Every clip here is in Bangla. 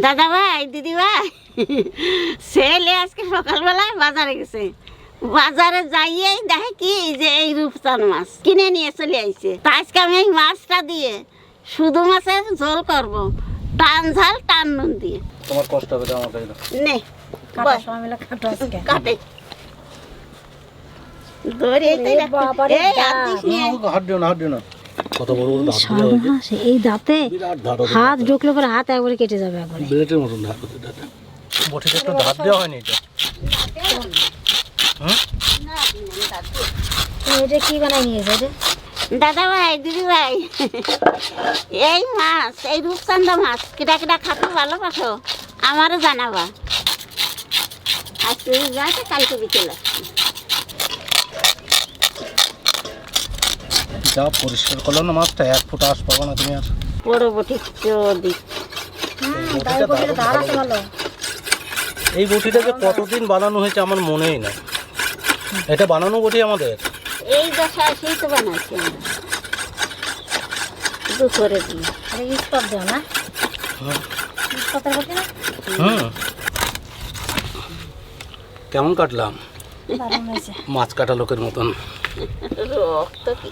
দাদা ভাই, দিদি ভাই, ছেলে আজকে সকালবেলায় বাজারে গেছে। বাজারে যাইয়েই দেখে কি যে এই রূপচাঁদ মাছ কিনে নিয়ে চলে আইছে। তা আজকে আমি এই মাছটা দিয়ে শুধু মাছের ঝোল করব, টান ঝাল টান নুন দিয়ে। তোমার কষ্ট হবে আমার কাছে নে কাটা সবাই মিলে কাটো আজকে। কাটে ধরে এই বাবারে হাত দিস নে। হাত দিও না, হাত দিও না। কত বড় বড় দাঁত সর্বনাশ, এই দাঁতে হাত ঢুকলে পরে হাত একবারে কেটে যাবে একবারে। ব্লেডের মতন ধার করতে দাঁত। বটিতে একটু ধার দেওয়া হয়নি এটা। হ্যাঁ? এটা কি বানাই নিয়েছে রে? দাদা ভাই, দিদি ভাই, এই মাছ, এই রূপচাঁদা মাছ কিটা কিটা খাতে ভালোবাসো আমারও জানাবা। আজকে যাচ্ছে, কালকে বিকেল আসছে। যা পরিষ্কার করলো না মাছটা, এক ফুট আশ পাবো না তুমি আর। বড় বটি চোদি। এই বটিটাকে কতদিন বানানো হয়েছে আমার মনেই নাই। এটা বানানো বটি আমাদের এই দশা সেই তো বানাচ্ছি আমরা। দু করে দিই। আরে ইস্পাত দাও না? ইস্পাতের বটি না? কেমন কাটলাম? দারুণ হয়েছে। মাছ কাটা লোকের মতন। রক্ত কি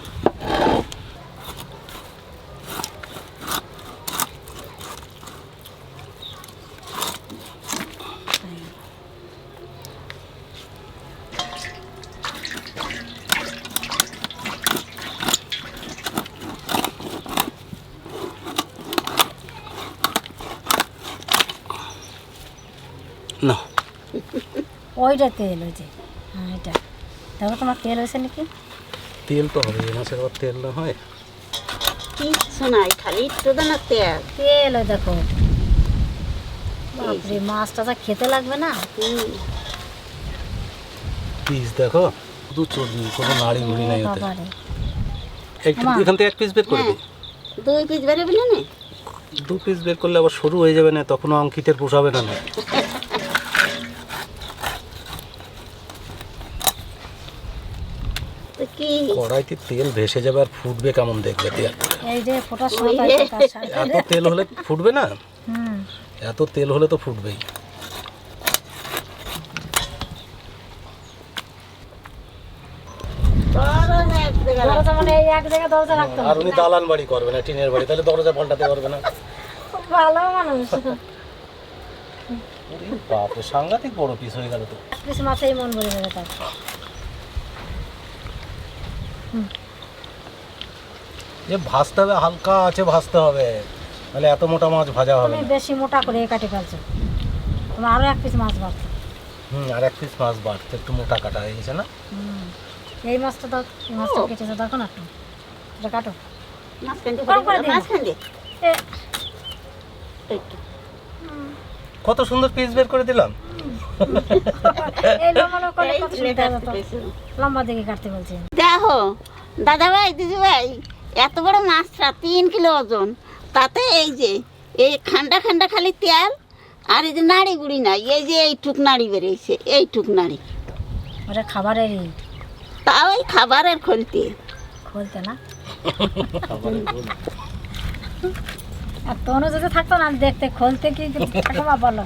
না, ওইটা তেল হয়েছে। হ্যাঁ, এটা দেখো তোমার তেল হয়েছে নাকি? তেল তো হবে, মাছের আবার তেল না হয়? কিচ্ছু নাই, খালি একটু দানা তেল। তেল ওই দেখো। বাপরে, মাছটা যা খেতে লাগবে না। পিস দেখো, শুধু চর্বি, কোনো নাড়ি মুড়ি নাই ওতে। বাবারে, এখান থেকে এক পিস বের করে দিই। 2 পিস বেরোবে না? 2 পিস বের করলে আবার শুরু হয়ে যাবে না, তখন অঙ্কিতের পোষাবে না। কি কড়াইতে তেল ভেসে যাবে আর ফুটবে কেমন দেখবে তেল। এই যে ফোটার সময় এত তেল হলে ফুটবে না? এত তেল হলে তো ফুটবেই। আর উনি দালান বাড়ি করবে না, টিনের বাড়ি, তাহলে দরজা পাল্টাতে পারবে না। ভালো মানুষ। বাপরে, সাংঘাতিক বড় পিস হয়ে গেল তো। পিস মাছেই মন ভরে যাবে তার। যে ভাজতে হবে, হালকা আছে ভাজতে হবে, তাহলে এত মোটা মাছ ভাজা হবে তুমি না। বেশি মোটা করে কাটে ফেলছো, তোমার আরো 1 পিস মাছ বাড়ছে। আর 1 পিস মাছ বাড়তে একটু মোটা কাটা হয়ে গেছে না? এই মাছটা দাও, এই মাছটা কেটেছে দেখো না, একটু এটা কাটো। কত সুন্দর পিস বের করে দিলাম। এই লম্বা করে কত সুন্দর লম্বা দেখে কাটতে বলছে। দেখো দাদা ভাই, দিদি ভাই, এত বড় মাছটা 3 কিলো ওজন, তাতে এই যে এই খান্ডা খান্ডা খালি তেল, আর এই যে নাড়ি গুড়ি নাই, এই যে এইটুক নাড়ি বেরিয়েছে, এইটুক নাড়ি। ওটা খাবারেরই, তাও এই খাবারের খোলতে খোলতে না। আর তোনো যদি থাকতো না দেখতে, খোলতে কি ঠাকুমা বলো,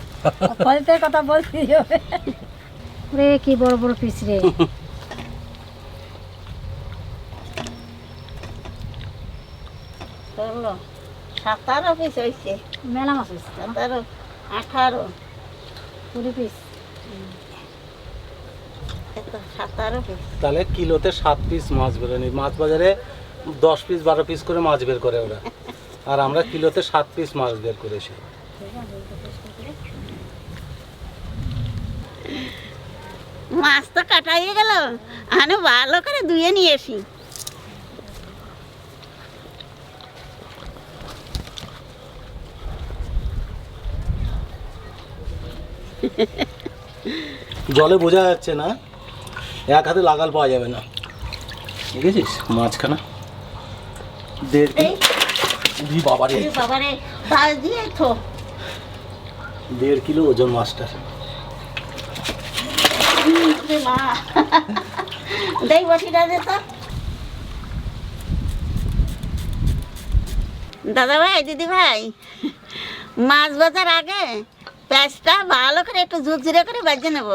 খোলতে কথা বলতেই হবে। রে কি বড় বড় পিস রে। চলো 17 পিস হয়েছে। মেলা মাছ হয়েছে, 17, 18, 20 পিস। 17 পিস। তাহলে কিলোতে 7 পিস মাছ বেরোনি। মাছ বাজারে 10 পিস 12 পিস করে মাছ বের করে ওরা, আর আমরা কিলোতে 7 পিস মাছ বের করেছি। মাছ তো কাটা হয়ে গেল, আমি ভালো করে ধুয়ে নিয়ে আসি। জলে বোঝা যাচ্ছে না, এক হাতে লাগাল পাওয়া যাবে না। দেখেছিস মাছখানা 1.5 বাবারে, বাজ দিয়ে তো 1.5 কিলো ওজন মাছটার। দেই বটিটা দে তো। দাদা ভাই, দিদি ভাই, মাছ ভাজার আগে পেঁয়াজটা ভালো করে একটু ঝুরঝুরে করে ভেজে নেব।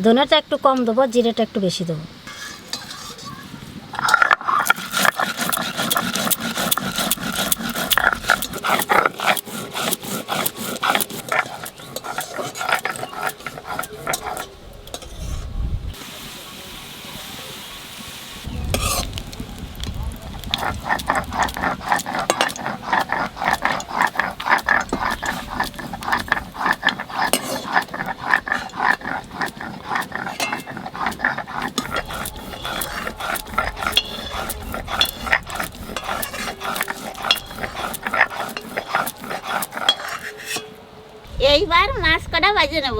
ধনেটা একটু কম দেবো, জিরেটা একটু বেশি দেবো। এইবার মাছ কটা ভেজে নেব।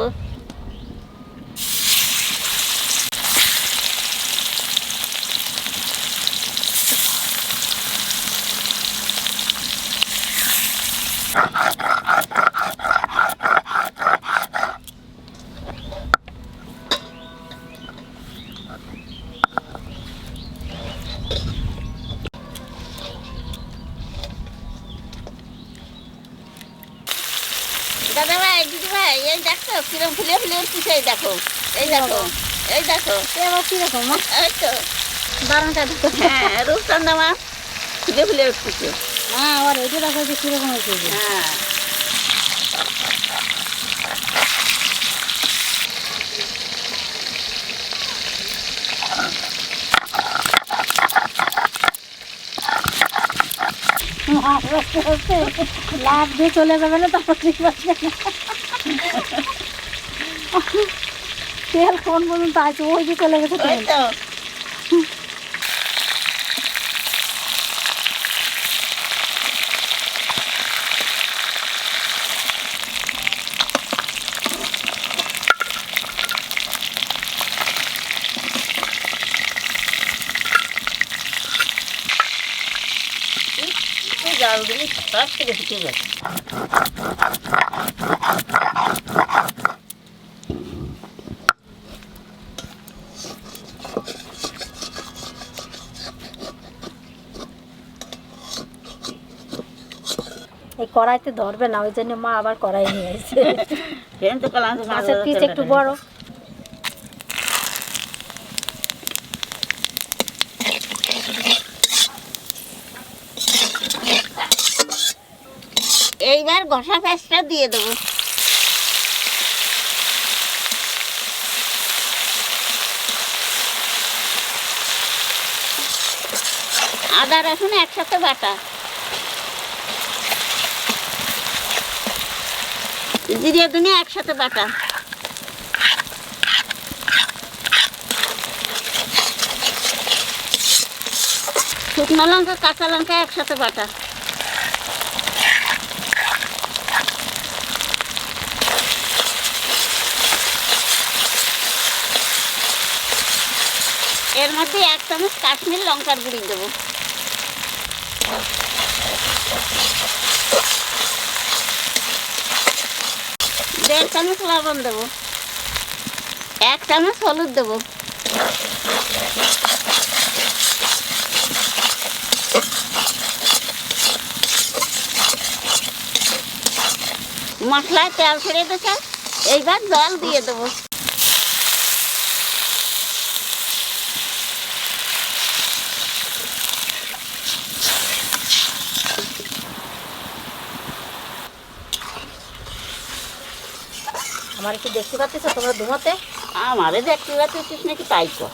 দাদা ভাই, দিদি ভাই, এই দেখো কিরম ফুলে ফুলে উঠতেছে। এই দেখো, এই দেখো, এই দেখো। এবার কীরকম মাছ? এই তো দারুণটা দেখো। হ্যাঁ, রূপচন্দা মাছ ফুলে ফুলে উঠতেছে। হ্যাঁ, আবার এটা দেখো যে কীরকম হয়েছে। হ্যাঁ, লাভ দিয়ে চলে যাবে না, তারপর ঠিক আছে। তেল কোন পর্যন্ত আছে, ওই যে চলে গেছে ওই তেল। তো জাল দিলে সব থেকে শিখে গেছে। এই কড়াইতে ধরবে না, ওই জন্য মা আবার কড়াই নিয়ে আসছে। মাছের পিস একটু বড়। এইবার ঘষা পেঁয়াজটা দিয়ে দেবো। আদা রসুন একসাথে বাটা, জিরে ধনে একসাথে বাটা, শুকনো লঙ্কা কাঁচা লঙ্কা একসাথে বাটা, এর মধ্যে 1 চামচ কাশ্মীর লঙ্কার গুঁড়ি দেবো, দেড় চামচ লবণ দেবো, 1 চামচ হলুদ দেবো, মশলায় তেল ছেড়ে দিয়েছে, এইবার জল দিয়ে দেবো। আমার কি দেখতে পাচ্ছিস তোমরা ধুমাতে? আমারে দেখতে পাচ্ছিস নাকি তাই তো।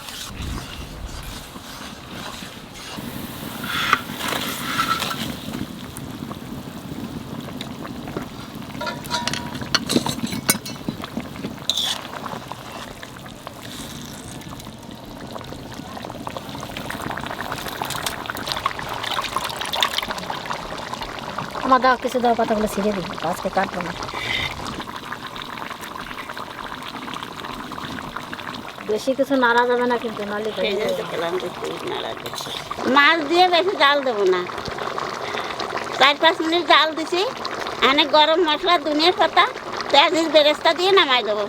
আমার দাও কিছু দাও, পাতাগুলো ছিঁড়ে দিই, আজকে কাটবো না। বেশি কিছু নাড়া যাবে না কিন্তু, নাড়লে মাছ দিয়ে বেশি জাল দেবো না, 4-5 মিনিট জাল দিছি। অনেক গরম মশলা, ধনিয়ার পাতা, পেঁয়াজের বেরেস্তা দিয়ে নামাই দেবো।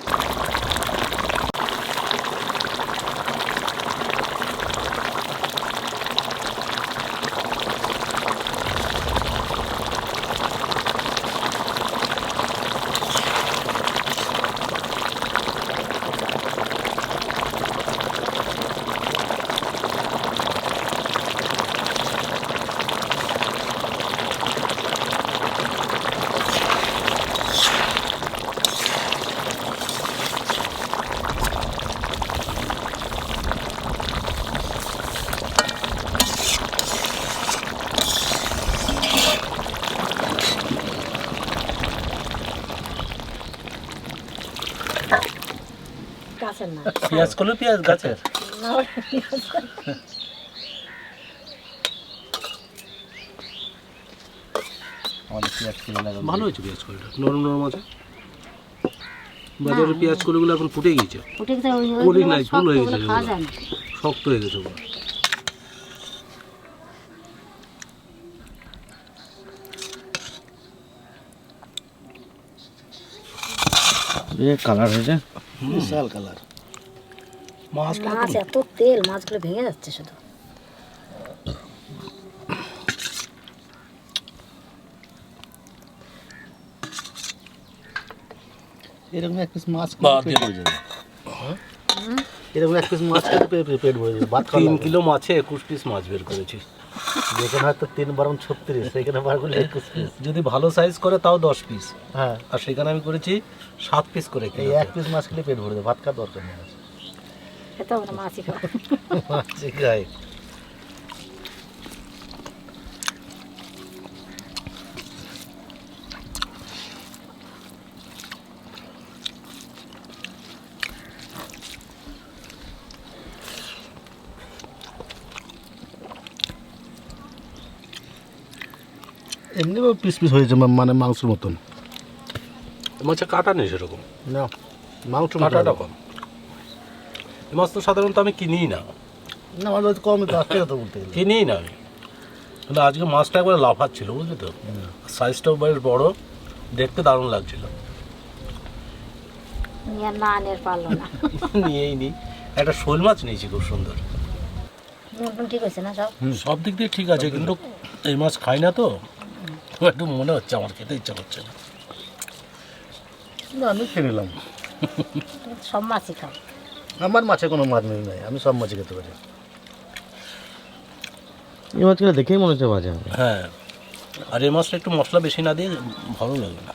গাছের না, পেঁয়াজ করলে পেঁয়াজ গাছের। না, ওটা পেঁয়াজ। আমাদের পেঁয়াজ কিনে লাগানো ভালো হয়েছে পেঁয়াজ কলিটা, নরম নরম আছে। বাজারে পেঁয়াজ কলিগুলো এখন ফুটে গেছে, ওটা কি ওই কলি ওইগুলো নাই, শক্ত, ফুল হয়ে ওগুলো গেছে খাওয়া সেগুলো। যায় না। শক্ত হয়ে গেছে ওগুলো। কালার হয়েছে। বিশাল কালার। মাছটা মাছ এত তেল, মাছগুলো ভেঙে যাচ্ছে শুধু। এরকম এক পিস মাছ বাদ পেট ভরে যাবে। এরকম এক পিস মাছ খেতে পেট ভরে যাবে। ভাত 3 কিলো মাছে 21 পিস মাছ বের করেছি। যেখানে হয়তো 3 বারং 36, সেখানে বার করলে 21 পিস। যদি ভালো সাইজ করে তাও 10 পিস, হ্যাঁ, আর সেখানে আমি করেছি 7 পিস করে এই কিলোতে। এক পিস মাছ খেলে পেট ভরে যাবে, ভাত খাওয়ার দরকার নেই। খেতে হবে না, মাছই খাবো। মাছই খাই। এমনি পিস পিস হয়েছে, মানে মাংসের মতন। মাছে কাটা নেই সেরকম, না, মাংস কাটাটা কম। এই মাছ তো সাধারণত আমি কিনিই না, না, আমার হয়তো কমই তো আসছে তো বলতে গেলে। কিনিই না আমি। কিন্তু আজকে মাছটা একবারে লাফাচ্ছিল, বুঝলি তো, সাইজটাও বেশ বড়, দেখতে দারুণ লাগছিল। নিয়ে না আনের পারলো না। নিয়েই নি, একটা শোল মাছ নিয়েছি খুব সুন্দর। নুন টুন ঠিক হয়েছে না সব? সব দিক দিয়ে ঠিক আছে, কিন্তু এই মাছ খাই না তো, একটু মনে হচ্ছে আমার খেতে ইচ্ছা করছে না। না, আমি খেয়ে নিলাম। তুমি তো সব মাছই খাও। আমার মাছে কোনো মাছ নেই, নাই, আমি সব মাছই খেতে পারি। এই মাছগুলো দেখেই মনে হচ্ছে ভাজা হবে। হ্যাঁ, আর এই মাছটা একটু মশলা বেশি না দিয়ে ভালো লাগে না।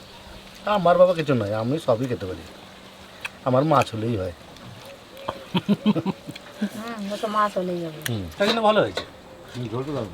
আমার বাবা কিছু নয়, আমি সবই খেতে পারি, আমার মাছ হলেই হয়। ও তো মাছ হলেই হবে। তা কিন্তু ভালো হয়েছে। ঝোলটা দাও।